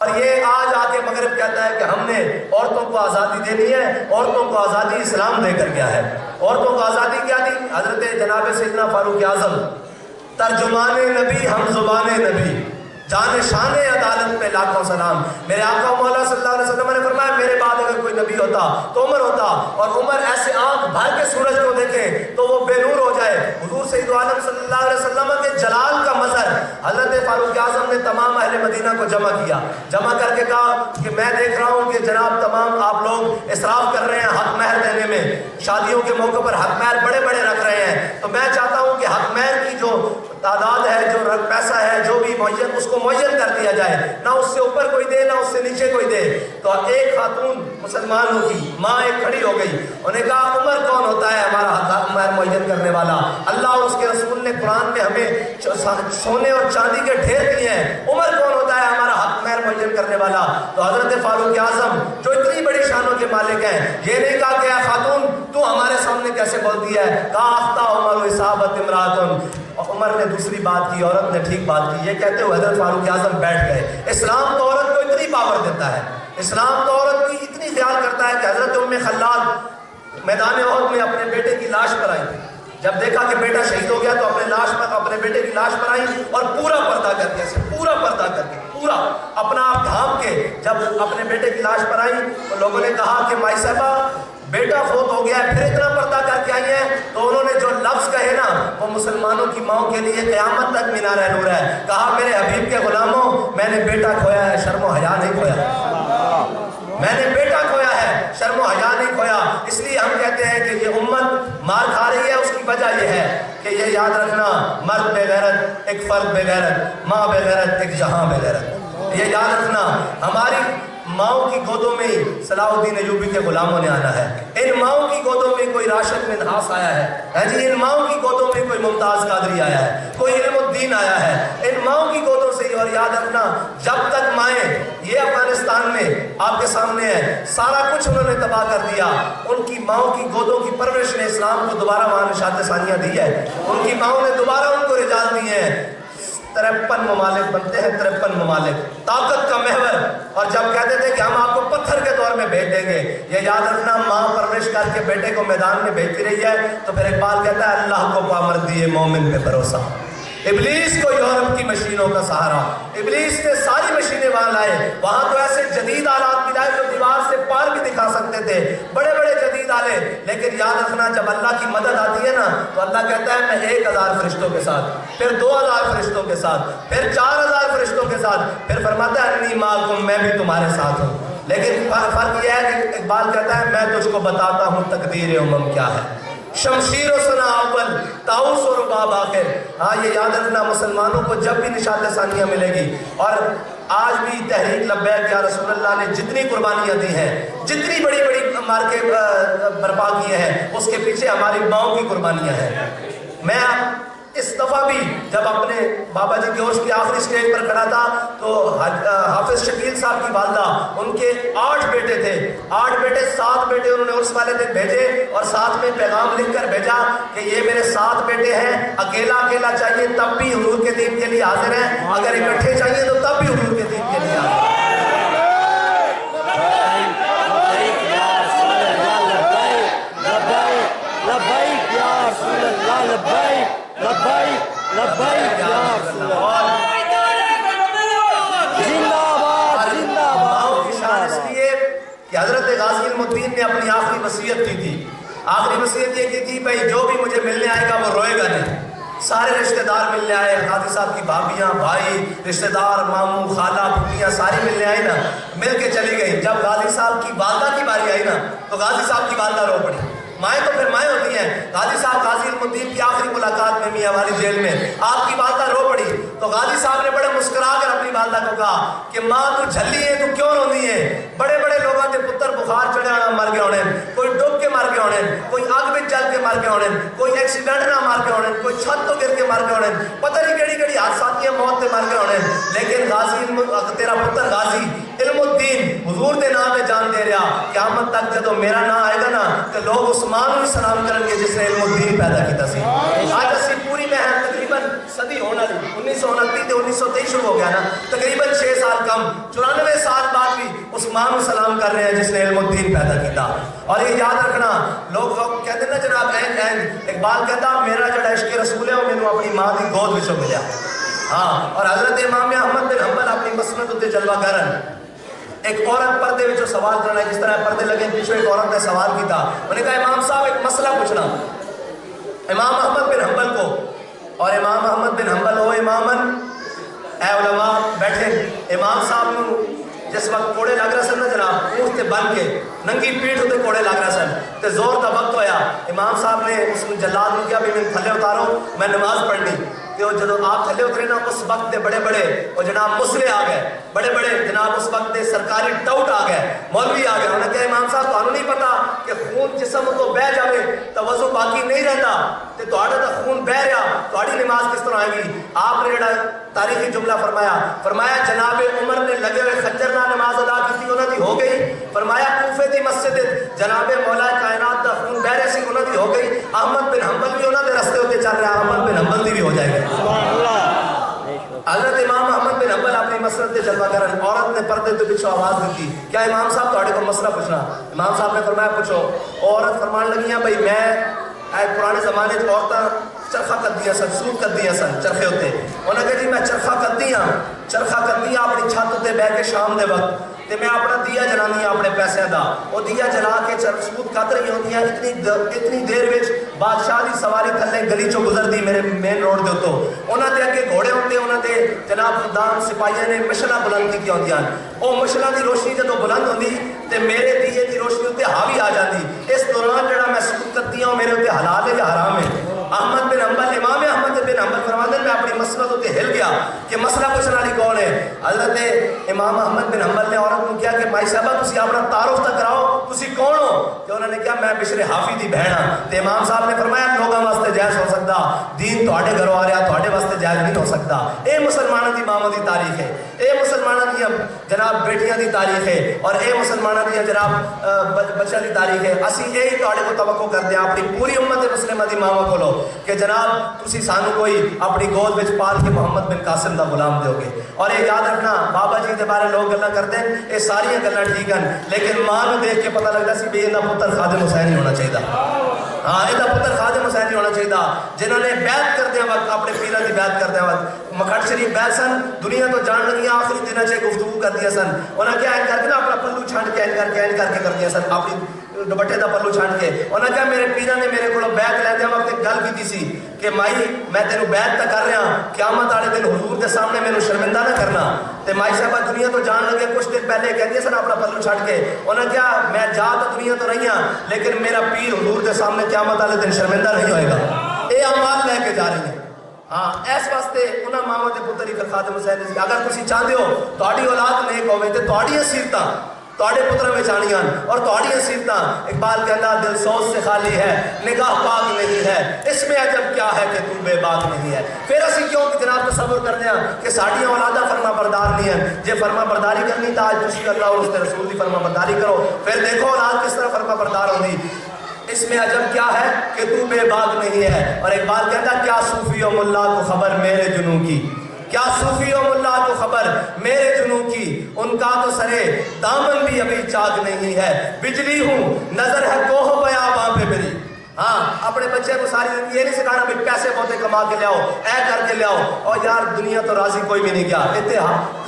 اور یہ آج آ کے مغرب کہتا ہے کہ ہم نے عورتوں کو آزادی دینی ہے، عورتوں کو آزادی اسلام دے کر گیا ہے۔ عورتوں کو آزادی کیا دی؟ حضرت جناب سیدنا فاروق اعظم ترجمان نبی، ہم زبان نبی، جان شان عدالت پہ لاکھوں سلام۔ میرے آقا مولا صلی اللہ علیہ وسلم نے فرمایا میرے بعد اگر کوئی نبی ہوتا تو عمر ہوتا، اور عمر ایسے آنکھ بھر کے سورج کو دیکھے تو وہ بے نور ہو جائے۔ حضور سید عالم صلی اللہ علیہ وسلم کے جلال کا مظہر حضرت فاروق اعظم نے تمام اہل مدینہ کو جمع کیا، جمع کر کے کہا کہ میں دیکھ رہا ہوں کہ جناب تمام آپ لوگ اسراف کر رہے ہیں حق مہر دینے میں، شادیوں کے موقع پر حق مہر بڑے بڑے رکھ رہے ہیں، تو میں چاہتا ہوں کہ حق مہر کی جو تعداد ہے، جو پیسہ ہے، جو بھی معین، اس کو معین کر دیا جائے، نہ اس سے اوپر کوئی دے نہ اس سے نیچے کوئی دے۔ تو ایک خاتون مسلمانوں کی ماں ایک کھڑی ہو گئی، انہوں نے کہا عمر کون ہوتا ہے ہمارا حق مہر معین کرنے والا؟ اللہ اور اس کے رسول نے قرآن میں ہمیں سونے اور چاندی کے ڈھیر دیے ہیں، عمر کون ہوتا ہے ہمارا حق مہر معین کرنے والا؟ تو حضرت فاروق اعظم جو اتنی بڑی شانوں کے مالک ہیں، یہ نہیں کہا کہ اے خاتون تو ہمارے سامنے کیسے بولتی ہے، کہا اخطا عمر و اصابت امراتن۔ عمر نے دوسری بات کی، عورت نے ٹھیک بات کی، یہ کہتے ہوئے حضرت فاروق اعظم بیٹھ گئے۔ اسلام تو عورت کو اتنی پاور دیتا ہے، اسلام تو عورت کی اتنی خیال کرتا ہے کہ حضرت ام خلاد میدان احد میں اپنے بیٹے کی لاش پر آئی، جب دیکھا کہ بیٹا شہید ہو گیا تو اپنے بیٹے کی لاش پر آئی اور پورا پردہ کر کے، پورا پردہ کر کے، پورا اپنا آپ ڈھانپ کے جب اپنے بیٹے کی لاش پر آئی تو لوگوں نے کہا کہ مائی صاحبہ بیٹا فوت ہو گیا ہے پھر اتنا پردہ کر کے آئی ہیں؟ تو انہوں نے جو لفظ کہے نا وہ مسلمانوں کی ماؤں کے لیے قیامت تک مینار نور ہے۔ کہا میرے حبیب کے غلاموں میں نے بیٹا کھویا ہے، شرم و حیا نہیں کھویا، میں نے بیٹا کھویا ہے، شرم و حیا نہیں کھویا۔ اس لیے ہم کہتے ہیں کہ یہ امت مار کھا رہی ہے، اس کی وجہ یہ ہے کہ یہ یاد رکھنا مرد بے غیرت ایک فرد بے غیرت، ماں بے غیرت ایک جہاں بے غیرت۔ یہ یاد رکھنا ہماری ماؤں کی گودوں میں صلاح الدین ایوبی کے غلاموں نے آنا ہے، ان ماؤں کی گودوں میں کوئی راشد منہاس آیا ہے جی، ان ماؤں کی گودوں میں کوئی ممتاز قادری آیا ہے، کوئی علم الدین آیا ہے، ان ماؤں کی گودوں سے ہی۔ اور یاد رکھنا جب تک مائیں، یہ افغانستان میں آپ کے سامنے ہے، سارا کچھ انہوں نے تباہ کر دیا، ان کی ماؤں کی گودوں کی پرورش نے اسلام کو دوبارہ وہاں نشاط ثانیہ دی ہے، ان کی ماؤں نے دوبارہ ان کو رجال دی ہیں۔ 53 ممالک بنتے ہیں، 53 ممالک طاقت کا محور، اور جب کہتے تھے کہ ہم آپ کو پتھر کے دور میں بھیج دیں گے، یہ یاد رکھنا ماں پرورش کر کے بیٹے کو میدان میں بھیجتی رہی ہے۔ تو پھر اقبال کہتا ہے اللہ کو پامر دیے مومن پہ بھروسہ، ابلیس کو یورپ کی مشینوں کا سہارا۔ ابلیس نے ساری مشینیں وہاں لائے، وہاں تو ایسے جدید آلات بھی لائے جو دیوار سے پار بھی دکھا سکتے تھے، بڑے بڑے جدید آلے، لیکن یاد رکھنا جب اللہ کی مدد آتی ہے نا تو اللہ کہتا ہے میں 1000 فرشتوں کے ساتھ، پھر 2000 فرشتوں کے ساتھ، پھر 4000 فرشتوں کے ساتھ، پھر فرماتا ہے انی معکم، میں بھی تمہارے ساتھ ہوں۔ لیکن فرق یہ ہے کہ اقبال کہتا ہے میں تجھ کو بتاتا ہوں تقدیر امم کیا ہے، شمشیر و سنا اول تاؤس و رباب آخر۔ ہاں یہ یاد رکھنا مسلمانوں کو جب بھی نشاط ثانیہ ملے گی، اور آج بھی تحریک لبیک یا رسول اللہ نے جتنی قربانیاں دی ہیں، جتنی بڑی بڑی مارکے برپا کیے ہیں، اس کے پیچھے ہماری ماؤں کی قربانیاں ہیں۔ میں اس دفعہ بھی جب اپنے بابا جی کے عرس کی آخری سٹیج پر کھڑا تھا تو حافظ شکیل صاحب کی والدہ، ان کے 8 بیٹے تھے، 8 بیٹے 7 بیٹے انہوں نے عرس والے دن بھیجے اور ساتھ میں پیغام لکھ کر بھیجا کہ یہ میرے 7 بیٹے ہیں، اکیلا اکیلا چاہیے تب بھی حضور کے دین کے لیے حاضر ہیں، اگر اکٹھے چاہیے تو تب بھی حضور کے دین کے لیے حاضر ہیں۔ کہ حضرت غازی علم الدین نے اپنی آخری وصیت کی تھی، آخری وصیت یہ کی تھی بھائی جو بھی مجھے ملنے آئے گا وہ روئے گا نہیں۔ سارے رشتہ دار ملنے آئے، غازی صاحب کی بھابیاں، بھائی، رشتہ دار، ماموں، خالہ، پھوپھیاں ساری ملنے آئی نا، مل کے چلی گئی۔ جب غازی صاحب کی والدہ کی باری آئی نا تو غازی صاحب کی والدہ رو پڑی۔ مائیں تو پھر مائیں ہوتی ہیں، غازی صاحب غازی علم الدین کی آخری ملاقات میں میاں والی جیل میں آپ کی والدہ رو پڑی تو غازی صاحب نے بڑے مسکرا کر اپنی والدہ کو کہا کہ ماں تو جھلی ہے، تو کیوں روندی ہے؟ بڑے بڑے لوگوں کے پتر بخار چڑھے ہونا مر گئے ہونے، کوئی ڈوب کے مر گئے ہونے، کوئی آگ میں جل کے مر گئے ہونے، کوئی ایکسیڈنٹ نہ مر گئے ہونے، کوئی چھت تو گر کے مر گئے ہونے، پتہ نہیں کیڑی کیڑی حادثات موت تے مر گئے ہونے، لیکن غازی تیرا پتر غازی علم الدین حضور دے نام پہ جان دے رہا، قیامت تک جدو میرا نام آئے گا نا تو لوگ عثمان بھی سلام کریں گے جس نے علم الدین پیدا کیتا سی۔ آج اسی پوری میں تقریباً صدی ہونا 19 1929 سے 1923 شروع ہو گیا نا, تقریباً 6 سال کم, 94 سال بعد بھی عثمان کو سلام کر رہے ہیں جس نے علم الدین پیدا کیتا. اور یہ یاد رکھنا, لوگ کہتے ہیں نا جناب اقبال کہتا میرا جڑا عشق رسول ہے وہ مینوں اپنی ماں کی گود وچوں ملیا. ہاں, اور حضرت امام احمد بن حنبل اپنی مسند تے جلوہ کرن, ایک عورت پردے وچوں سوال کرنا, جس طرح پردے لگے پیچھے ایک عورت نے سوال کیتا, انہوں نے کہا امام صاحب ایک مسئلہ پوچھنا امام احمد بن حنبل کو. اور امام احمد بن حنبل ہو امامن, اے علماء بیٹھے, امام صاحب نو جس وقت کوڑے لگ رہا سن نا جناب, اونٹ تے بن کے ننگی پیٹھ ہوتے کوڑے لگ رہا سن, تے زور دا وقت ہویا, امام صاحب نے اس جلاد نے کیا بھی میں تھلے اتارو میں نماز پڑھنی. کہ جدو آپ تھلے اترے نا اس وقت دے بڑے بڑے وہ جناب مسلے آ گئے, بڑے بڑے جناب اس وقت دے سرکاری ٹاؤٹ آ گئے, مولوی آ گئے. انہوں نے کہا امام صاحب تانوں نہیں پتا کہ خون جسم تو بہ جاوے تو وضو باقی نہیں رہتا, تے تہاڈا تا خون بہ رہا, تہاڈی نماز کس طرح آئے گی؟ آپ نے جڑا تاریخی جملہ فرمایا جناب عمر نے لگے ہوئے خنجر نہ نماز ادا کی تھی, انہوں دی ہو گئی. فرمایا کوفے دی مسجد جناب مولا کائنات دا خون بہ رہا سی, انہوں دی ہو گئی. احمد بن حنبل بھی انہوں دے رستے ہوتے چل رہا, احمد بن حنبل دی بھی ہو جائے گی. حضرت امام احمد بن حنبل اپنی مسند تے جلوہ کرن, عورت نے پردے تو پیچھے آواز دی, کیا امام صاحب تہاڈے کو مسئلہ پوچھنا؟ امام صاحب نے فرمایا پوچھو. عورت فرمان لگی ہیں بھئی میں پرانے زمانے چ عورتاں چرخہ کدیاں سن, سوت کدیاں سن, چرخے ہوتے. انہوں نے کہا جی میں چرخہ کدی ہاں اپنی چھت تے بہ کے شام دے وقت, تے میں اپنا دیا جلانی اپنے پیسے دا, وہ دیا جلا کے سوت کت رہی ہوندی ہیں. اتنی دیر وچ بادشاہ دی سواری تھلے گلی چوں گزردی میرے مین روڈ دے اتوں, انہاں دے اگے گھوڑے ہوندے, انہاں دے جناب خدام سپاہیاں نے مشلاں بلند کیتیاں ہوندیاں. او مشلاں دی روشنی جدوں بلند ہوندی تے میرے دیے دی روشنی اتنے حاوی آ جاندی. اس دوران جڑا میں سوت کتی ہوں میرے اتنے حلال ہے یا حرام ہے؟ احمد بن حنبل, امام احمد بن حنبل فرماتے ہیں میں اپنی مسند تے ہل گیا کہ مسئلہ پوچھنے والی کون ہے؟ حضرت امام احمد بن حنبل نے عورت کو کیا کہ مائی صاحبہ تسی اپنا تعارف تک کراؤ, تسی کون ہو؟ کہ انہوں نے کہا میں بشر حافی دی بہن ہاں. تے امام صاحب نے فرمایا لوگاں واسطے جائز ہو سکتا, دین تہاڈے گھروں آ رہا تہاڈے واسطے جائز نہیں ہو سکتا. اے مسلمانوں دی ماواں دی تاریخ ہے, اے مسلمانوں دی جناب بیٹیاں دی تاریخ ہے, اور اے مسلمانوں دی جناب بچیاں دی تاریخ ہے. اسی یہی تہاڈے کو توقع کردے ہیں اپنی پوری امت مسلمہ دی ماواں کولو کہ جناب تسی سانو کوئی اپنی گود وچ پال کے محمد بن قاسم دا غلام دیو گے. اور یہ یاد رکھنا بابا جی دے بارے لوگ گلاں کردے ہیں, یہ ساری گلاں ٹھیک ہیں, لیکن ماں نو دیکھ کے پتہ لگدا سی بے انہاں پتر خادم حسین ہی ہونا چاہیے. ہاں یہ پتر خادم حسین ہی ہونا چاہیے, جنہوں نے بیعت کردے وقت اپنے پیراں دی بیعت کردے وقت مکھٹ شریف بیعت سن, دنیا تو جان لگیاں, آخری دنوں چ گفتگو کردیاں سن. انہاں کیا این کر کے نا اپنا پلو چھنڈ کے این کر کے کردیاں سن, اپنی دوپٹے دا پلو چھنڈ کے. انہاں کہا میرے پیراں نے میرے کولوں بیعت لیندے وقت ایک گل کیتی سی کہ مائی میں تینوں بیعت تا کر رہا, قیامت والے دن حضور دے سامنے مینوں شرمندہ نہ کرنا. تے مائی صاحبہ دنیا تو جان لگے کچھ دن پہلے کہندی سن اپنا پلو چھڈ کے, انہاں کہا میں جا تو دنیا تو رہی ہاں لیکن میرا پیر حضور دے سامنے قیامت والے دن شرمندہ نہیں ہوئے گا. اے اعمال لے کے جا رہی ہیں. ہاں اس واسطے انہاں ماواں دے پتر ہی خادم حسین دی. اگر تسی چاہندے ہو تہاڈی اولاد نیک ہوے تے تہاڈیاں سیرتاں تہاڈے پتراں وچ آنیاں اور تہاڈیاں سیرتاں. اقبال کہندا دل سوز سے خالی ہے, نگاہ پاک نہیں ہے, اس میں عجب کیا ہے کہ تو بے باک نہیں ہے. پھر اسی کیوں کہ جناب تصور کرتے ہیں کہ ساڈیاں اولاداں فرما بردار نہیں ہیں. جے فرما برداری کرنی تو آج تسی اللہ اور اس کے رسول دی فرما برداری کرو, پھر دیکھو اولاد کس طرح فرما بردار ہوگی. اس میں عجب کیا ہے کہ تو بے باک نہیں ہے. اور اقبال کہتا کیا صوفی و ملا کو خبر میرے جنوں کی, کیا صوفی و ملا کو خبر میرے جنوں کی, ان کا تو سرے دامن بھی ابھی چاک نہیں ہے. بجلی ہوں نظر ہے کوہ بیاباں پہ میری. ہاں اپنے بچے کو ساری زندگی یہ نہیں سکھانا بھی پیسے بہتے کما کے لیاؤ, اے کر کے لیاؤ. اور یار دنیا تو راضی کوئی بھی نہیں گیا. اتنے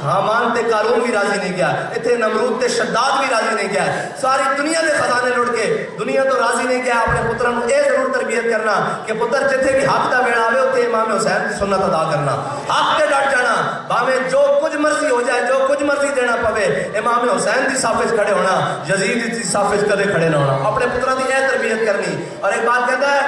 حامان تے قارون بھی راضی نہیں گیا, اتنے نمرود تے شداد بھی راضی نہیں گیا. ساری دنیا کے خزانے لٹ کے دنیا تو راضی نہیں گیا. اپنے پتروں کو یہ ضرور تربیت کرنا کہ پتر جتنے بھی حق دا ویڑا آوے اتنے امام حسین کی سنت ادا کرنا, حق کے ڈٹ جانا, باویں جو کچھ مرضی ہو جائے, جو کچھ مرضی دینا پوے, امام حسین دی صف وچ کھڑے ہونا, یزید دی صف وچ کدے کھڑے نہ ہونا. اپنے پتروں کی یہ تربیت کرنی. اور ایک بات کہتا ہے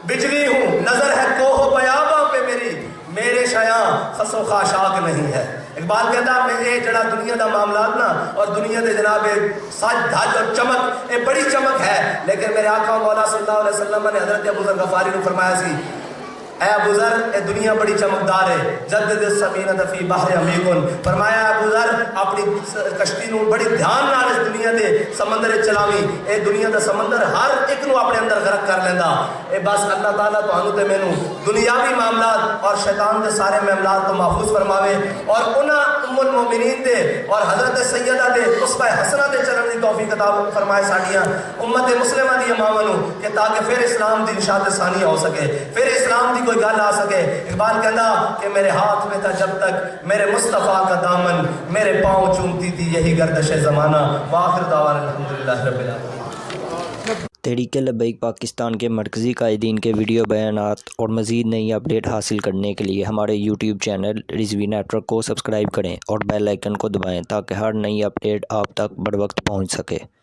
بجلی ہوں نظر ہے کوہ بیاباں پہ میری, میرے شیاں خس و خاشاک نہیں ہے. اقبال کہتا ہے میں یہ جڑا دنیا دا معاملات نا اور دنیا دے جناب سج دھج اور چمک یہ بڑی چمک ہے, لیکن میرے آقا مولا صلی اللہ علیہ وسلم نے حضرت ابو ذر غفاری نے فرمایا سی اے ابو ذر اے دنیا بڑی چمکدار ہے، جدد السفینۃ فی بحر عمیق، فرمایا ابو ذر اپنی کشتی نو بڑی دھیان نال اس دنیا دے سمندر چلاوی، اے دنیا دا سمندر ہر ایک نو اپنے اندر غرق کر لیندا، اے بس اللہ تعالیٰ تانوں تے مینوں دنیاوی معاملات اور شیطان دے سارے معاملات تو محفوظ فرماوے، اور انہاں ام المومنین دے اور حضرت سیدہ دے اسوہ حسنہ دے چلن دی توفیق عطا فرمائے ساڈیاں امت مسلمہ دی اماماں نو، کہ تاکہ پھر اسلام دی نشاط ثانی ہو سکے، پھر اسلام دی کوئی گل آ سکے۔ اقبال کہندا کہ میرے ہاتھ میں تھا جب تک میرے مصطفیٰ کا دامن، میرے پاؤں چومتی تھی یہی گردش زمانہ، وآخر دعوانا الحمدللہ رب العالمین۔ تحریک لبیک پاکستان کے مرکزی قائدین کے ویڈیو بیانات اور مزید نئی اپڈیٹ حاصل کرنے کے لیے ہمارے YouTube channel Rizvi network کو سبسکرائب کریں اور بیل آئیکن کو دبائیں تاکہ ہر نئی اپڈیٹ آپ تک بروقت پہنچ سکے۔